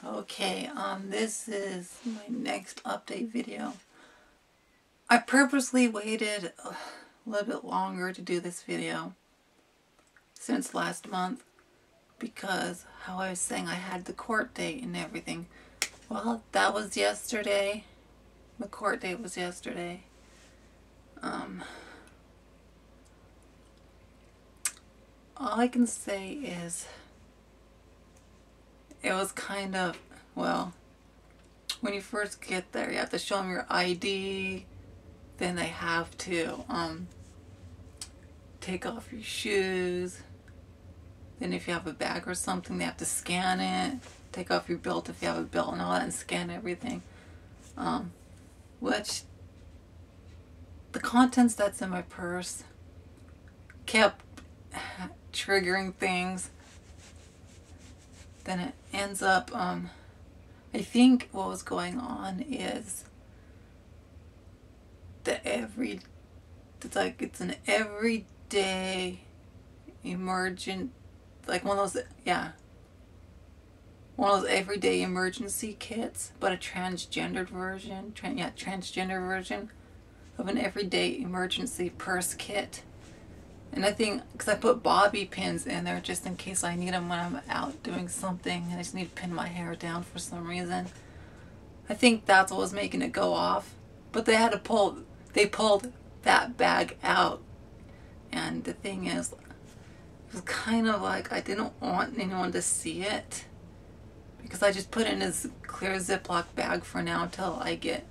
Okay, this is my next update video. I purposely waited a little bit longer to do this video since last month because how I was saying I had the court date and everything. Well, that was yesterday. The court date was yesterday. All I can say is it was kind of, well, when you first get there, you have to show them your ID. Then they have to take off your shoes. Then if you have a bag or something, they have to scan it. Take off your belt if you have a belt and all that, and scan everything. Which the contents that's in my purse kept triggering things. Then it ends up, I think what was going on is that it's an everyday emergent, like one of those everyday emergency kits, but a transgendered version, transgender version of an everyday emergency purse kit. And I think, because I put bobby pins in there just in case I need them when I'm out doing something and I just need to pin my hair down for some reason. I think that's what was making it go off. But they pulled that bag out. And the thing is, it was kind of like I didn't want anyone to see it. Because I just put it in this clear Ziploc bag for now until I get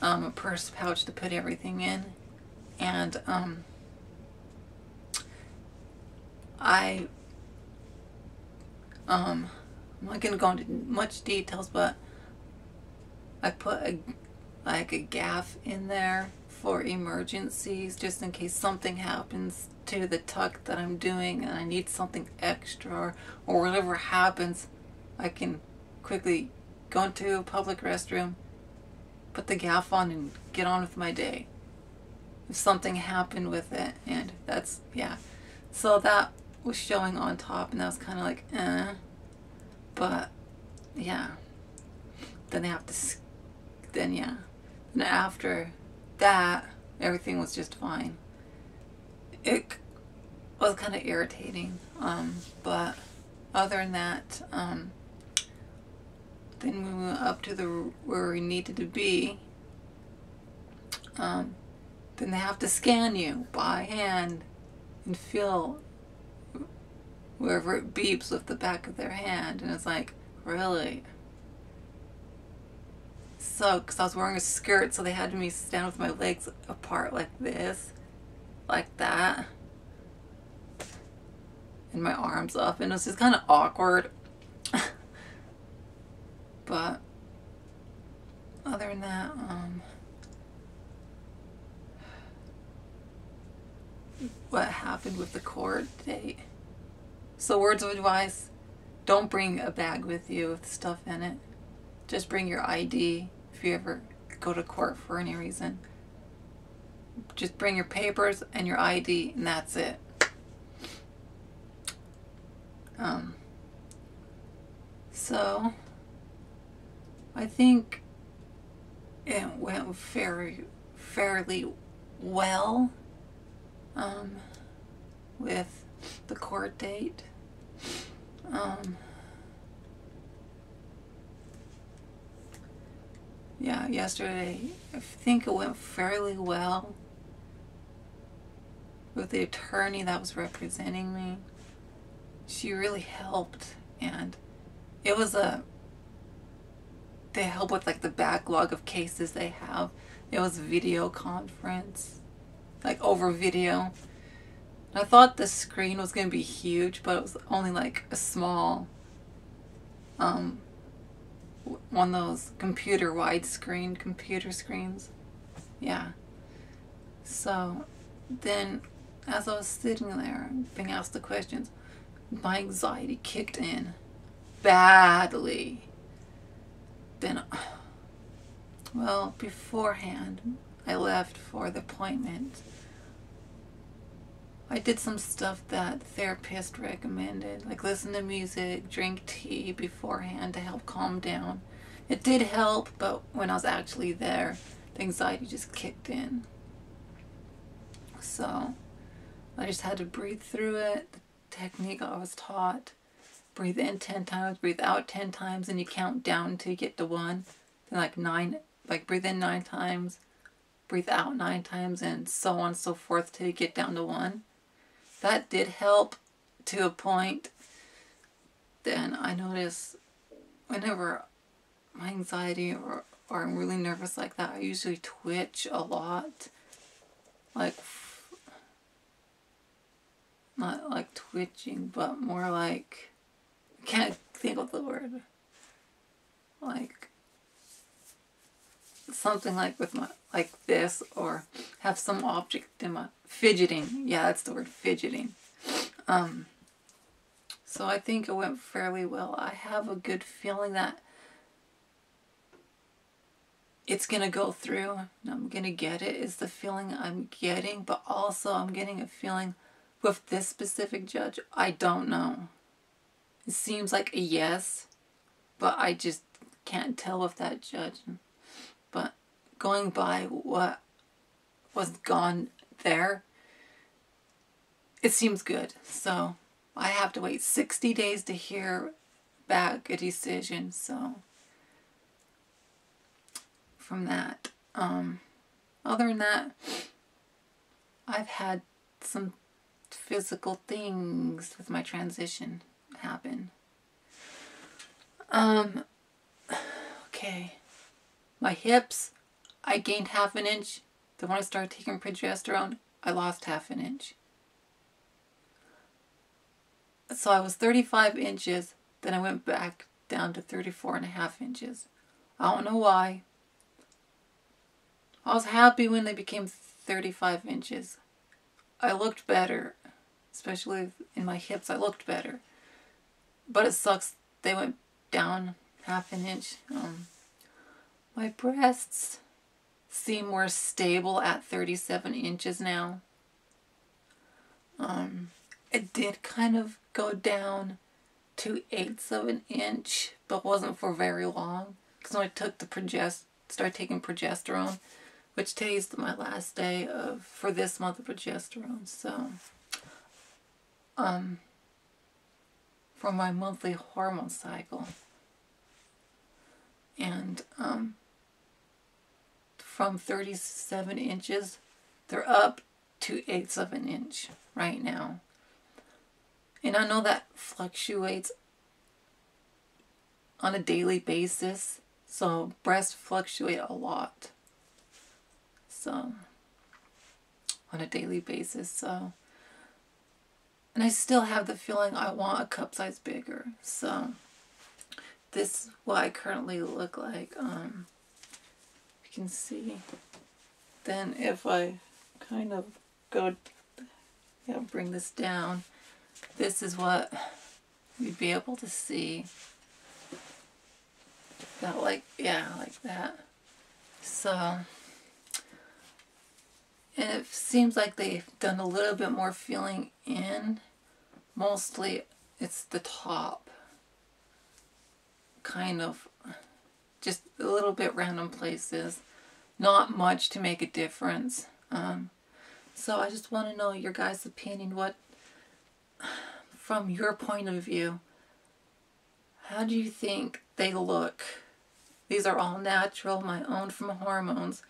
a purse pouch to put everything in. And I'm not going to go into much details, but I put a gaff in there for emergencies, just in case something happens to the tuck that I'm doing and I need something extra, or whatever happens, I can quickly go into a public restroom, put the gaff on, and get on with my day if something happened with it. And that's, yeah, so that was showing on top, and that was kind of like, but yeah, then they have to, then after that, everything was just fine. It was kind of irritating, but other than that, then we went up to where we needed to be. Then they have to scan you by hand and feel wherever it beeps with the back of their hand, and it's like, really? So, because I was wearing a skirt, so they had me stand with my legs apart like this, like that, and my arms up, and it was just kind of awkward. But other than that, what happened with the court date? So words of advice: don't bring a bag with you with stuff in it. Just bring your ID if you ever go to court for any reason. Just bring your papers and your ID, and that's it. So I think it went fairly well with the court date. Yeah, yesterday I think it went fairly well with the attorney that was representing me. She really helped, and it was they help with like the backlog of cases they have. It was a video conference, like over video. And I thought the screen was going to be huge, but it was only like a small, one of those computer screens. Yeah. So then, as I was sitting there being asked the questions, my anxiety kicked in badly. Then, well, beforehand, I left for the appointment. I did some stuff that the therapist recommended, like listen to music, drink tea beforehand to help calm down. It did help, but when I was actually there, the anxiety just kicked in. So I just had to breathe through it. The technique I was taught: breathe in 10 times, breathe out 10 times, and you count down until you get to 1. Then like 9, like breathe in 9 times, breathe out 9 times, and so on and so forth till you get down to 1. That did help to a point. Then I notice whenever my anxiety or I'm really nervous like that, I usually twitch a lot. Like, not like twitching, but more like, I can't think of the word. Like, something like with my, like this, or have some object in my, fidgeting. Yeah, that's the word, fidgeting. So I think it went fairly well. I have a good feeling that it's going to go through and I'm going to get it, is the feeling I'm getting. But also I'm getting a feeling with this specific judge, I don't know. It seems like a yes, but I just can't tell with that judge. But going by what was gone there, it seems good. So I have to wait 60 days to hear back a decision. So from that, other than that, I've had some physical things with my transition happen. Okay, my hips, I gained 1/2 inch. Then when I started taking progesterone, I lost 1/2 inch. So I was 35 inches, then I went back down to 34.5 inches. I don't know why. I was happy when they became 35 inches. I looked better, especially in my hips, I looked better. But it sucks, they went down 1/2 inch. My breasts seem more stable at 37 inches now. It did kind of go down to 1/8 of an inch, but wasn't for very long. Because when I took the started taking progesterone, which today's my last day for this month of progesterone. So, for my monthly hormone cycle, and from 37 inches, they're up to 1/8 of an inch right now. And I know that fluctuates on a daily basis, so breasts fluctuate a lot. So, on a daily basis, so. And I still have the feeling I want a cup size bigger, so. This is what I currently look like. You can see. Then if I kind of go, bring this down, this is what you'd be able to see. That like that. So, and it seems like they've done a little bit more filling in. Mostly it's the top. Kind of just a little bit random places. Not much to make a difference. So I just want to know your guys' opinion. What, from your point of view, how do you think they look? These are all natural, my own from hormones.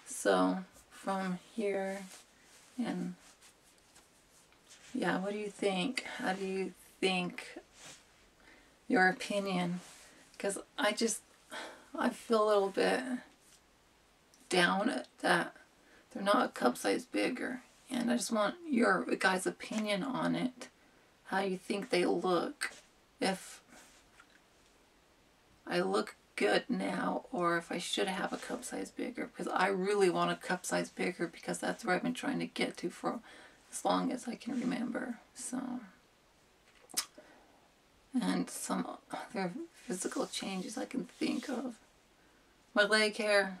So from here, and yeah, what do you think? How do you think, your opinion? Because I feel a little bit down at that they're not a cup size bigger. And I just want your guys' opinion on it. How you think they look. If I look good now, or if I should have a cup size bigger. Because I really want a cup size bigger, because that's where I've been trying to get to for as long as I can remember. So, and some other physical changes I can think of. My leg hair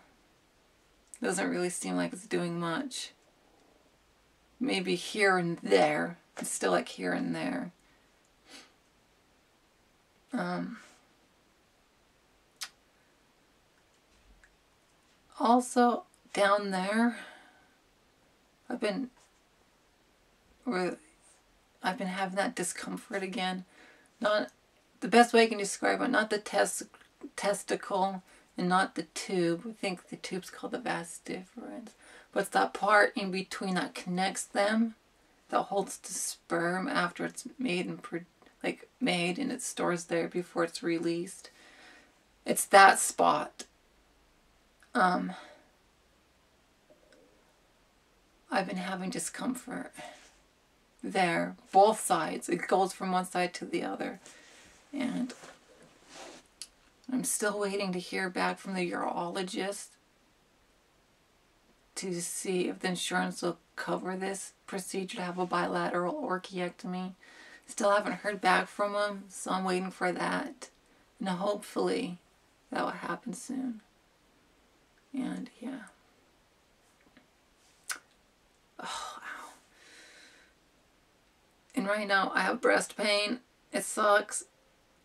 doesn't really seem like it's doing much. maybe here and there. It's still like here and there. Also, down there, I've been having that discomfort again. Not the best way I can describe it. Not the testicle and not the tube. I think the tube's called the vas deferens. But it's that part in between that connects them, that holds the sperm after it's made and and it stores there before it's released. It's that spot. I've been having discomfort there, both sides. It goes from one side to the other. And I'm still waiting to hear back from the urologist to see if the insurance will cover this procedure to have a bilateral orchiectomy. Still haven't heard back from him, so I'm waiting for that. And hopefully that will happen soon. And yeah. Oh, ow. And right now I have breast pain. It sucks,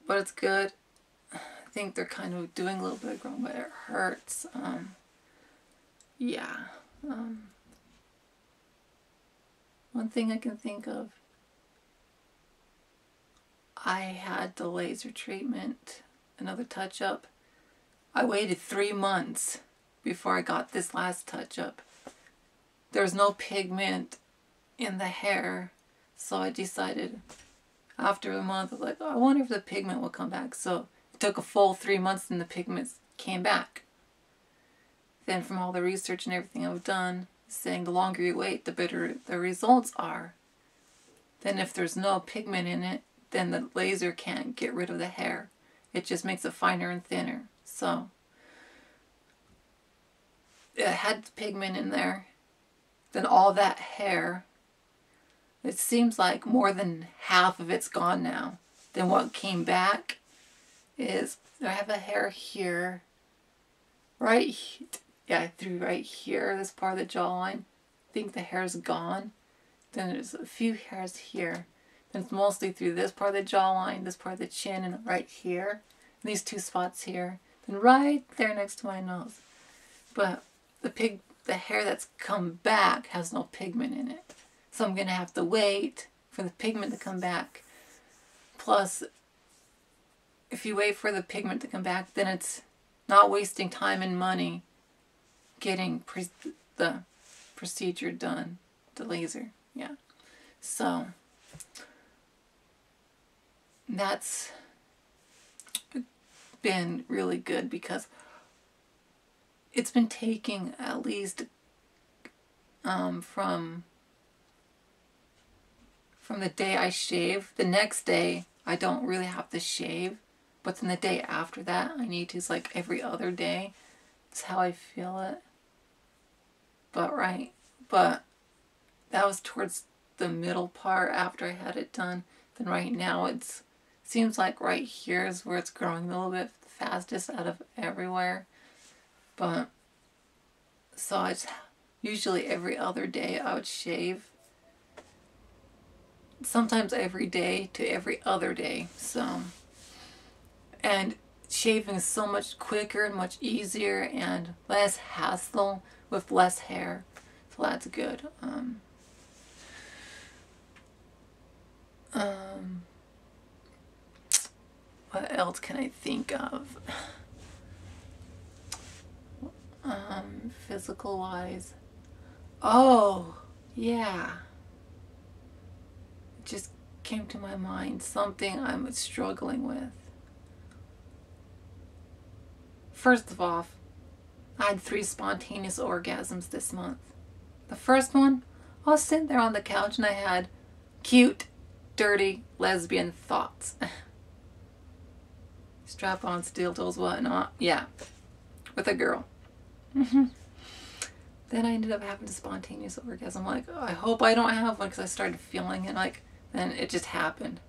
but it's good. I think they're kind of doing a little bit of growing, but it hurts. Yeah. One thing I can think of, I had the laser treatment, another touch-up. I waited 3 months before I got this last touch-up. There's no pigment in the hair, so I decided after a month, I was like, oh, I wonder if the pigment will come back. So it took a full 3 months and the pigments came back. Then from all the research and everything I've done, saying the longer you wait, the better the results are. Then if there's no pigment in it, then the laser can't get rid of the hair. It just makes it finer and thinner. So it had pigment in there. Then all that hair, it seems like more than half of it's gone now. Then what came back is, I have a hair here, through right here, this part of the jawline. I think the hair's gone. Then there's a few hairs here. Then it's mostly through this part of the jawline, this part of the chin, and right here. And these two spots here. Then right there next to my nose. But the hair that's come back has no pigment in it. So I'm going to have to wait for the pigment to come back. Plus, if you wait for the pigment to come back, then it's not wasting time and money getting the procedure done, the laser. Yeah. So that's been really good because it's been taking at least from the day I shave. The next day I don't really have to shave, but then the day after that I need to. It's like every other day. It's how I feel it. But that was towards the middle part after I had it done. Then right now it seems like right here is where it's growing a little bit fastest out of everywhere. But so it's usually every other day I would shave. Sometimes every day to every other day. So, and shaving is so much quicker and much easier and less hassle with less hair. So that's good. What else can I think of? Physical wise. Oh, yeah. It just came to my mind. Something I'm struggling with. First of all, I had 3 spontaneous orgasms this month. The first one, I was sitting there on the couch and I had cute, dirty, lesbian thoughts. Strap on, steel toes, whatnot. Yeah, with a girl. Then I ended up having a spontaneous orgasm. I'm like, oh, I hope I don't have one, because I started feeling it. Like, then it just happened.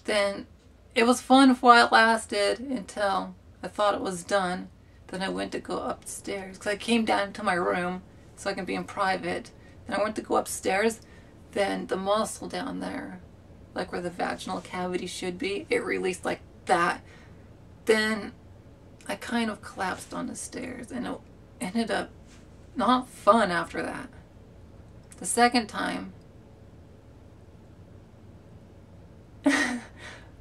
Then it was fun while it lasted until I thought it was done. Then I went to go upstairs because I came down to my room so I can be in private. and I went to go upstairs, then the muscle down there, like where the vaginal cavity should be, it released like that. Then I kind of collapsed on the stairs, and it ended up not fun after that. The second time, I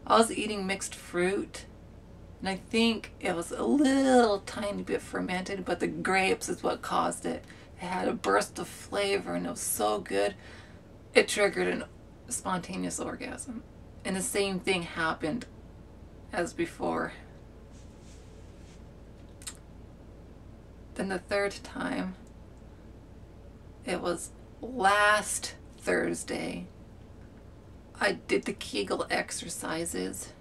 was eating mixed fruit, and I think it was a little tiny bit fermented, but the grapes is what caused it. It had a burst of flavor, and it was so good, it triggered a spontaneous orgasm. And the same thing happened as before. Then the third time, it was last Thursday. I did the Kegel exercises.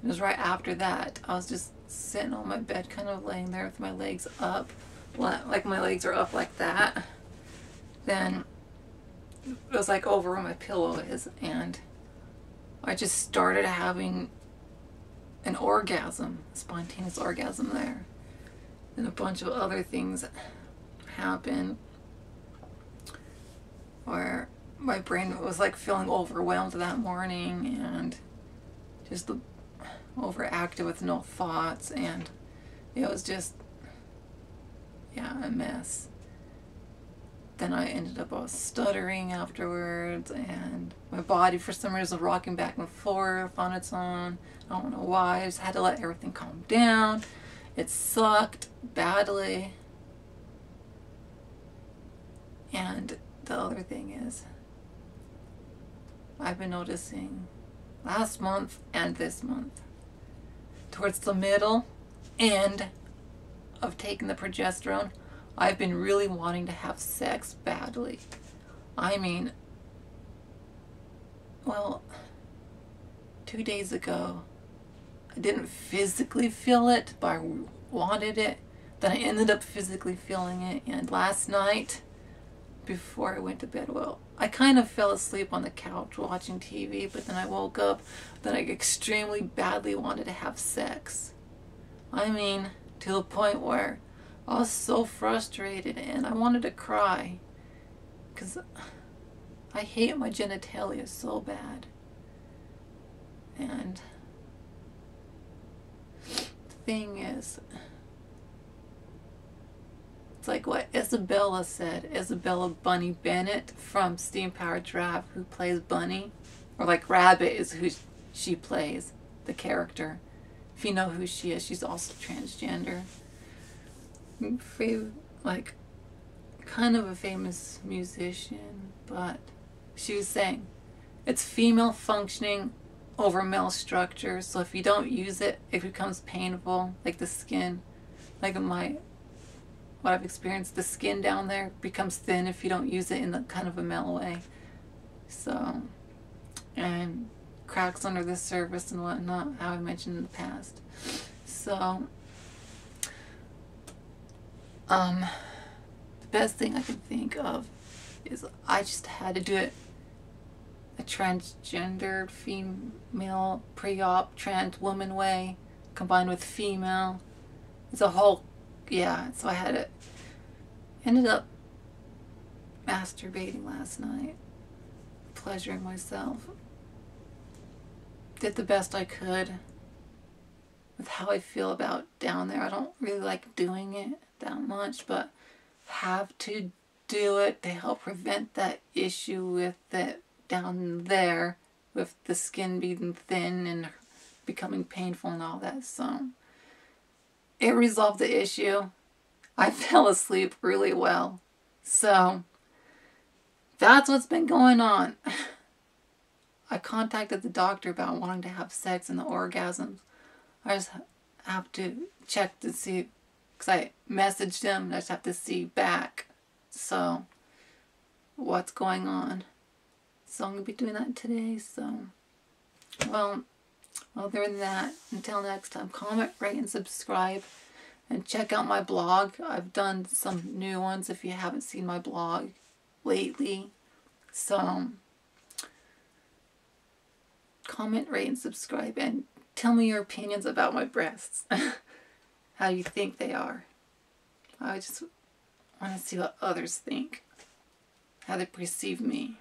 It was right after that. I was just sitting on my bed, kind of laying there with my legs up, like my legs are up like that. Then it was like over where my pillow is, and I just started having an orgasm, a spontaneous orgasm there. And a bunch of other things happened where my brain was like feeling overwhelmed that morning and just overactive with no thoughts, and it was just, yeah, a mess. Then I ended up stuttering afterwards, and my body for some reason was rocking back and forth on its own. I don't know why. I just had to let everything calm down. It sucked badly. And the other thing is, I've been noticing last month and this month, towards the middle end of taking the progesterone, I've been really wanting to have sex badly. I mean, well, 2 days ago, I didn't physically feel it, but I wanted it. Then I ended up physically feeling it, and last night, before I went to bed, well, I kind of fell asleep on the couch watching TV, but then I woke up that I extremely badly wanted to have sex. I mean, to the point where I was so frustrated and I wanted to cry, because I hate my genitalia so bad. And the thing is, it's like what Isabella said, Isabella Bunny Bennett from Steam Powered Giraffe, who plays Bunny, or like Rabbit is who she plays, the character. If you know who she is, she's also transgender. Like, kind of a famous musician, but she was saying it's female functioning over male structure, so if you don't use it, it becomes painful, like the skin, like what I've experienced, the skin down there becomes thin if you don't use it in the kind of a male way. So, and cracks under the surface and whatnot, how I mentioned in the past. So, the best thing I can think of is I just had to do it a transgendered female pre-op trans woman way combined with female. It's a whole, yeah, so I had it. Ended up masturbating last night, pleasuring myself. Did the best I could with how I feel about down there. I don't really like doing it that much, but have to do it to help prevent that issue with it down there, with the skin being thin and becoming painful and all that. So it resolved the issue. I fell asleep really well. So that's what's been going on. I contacted the doctor about wanting to have sex and the orgasms. I just have to check to see, because I messaged him and I just have to see back. So what's going on. So I'm going to be doing that today. So, well, other than that, until next time, comment, rate, and subscribe. And check out my blog. I've done some new ones if you haven't seen my blog lately. So, comment, rate, and subscribe. And tell me your opinions about my breasts. How you think they are. I just I want to see what others think, how they perceive me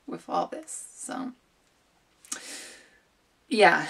with all this. So, yeah.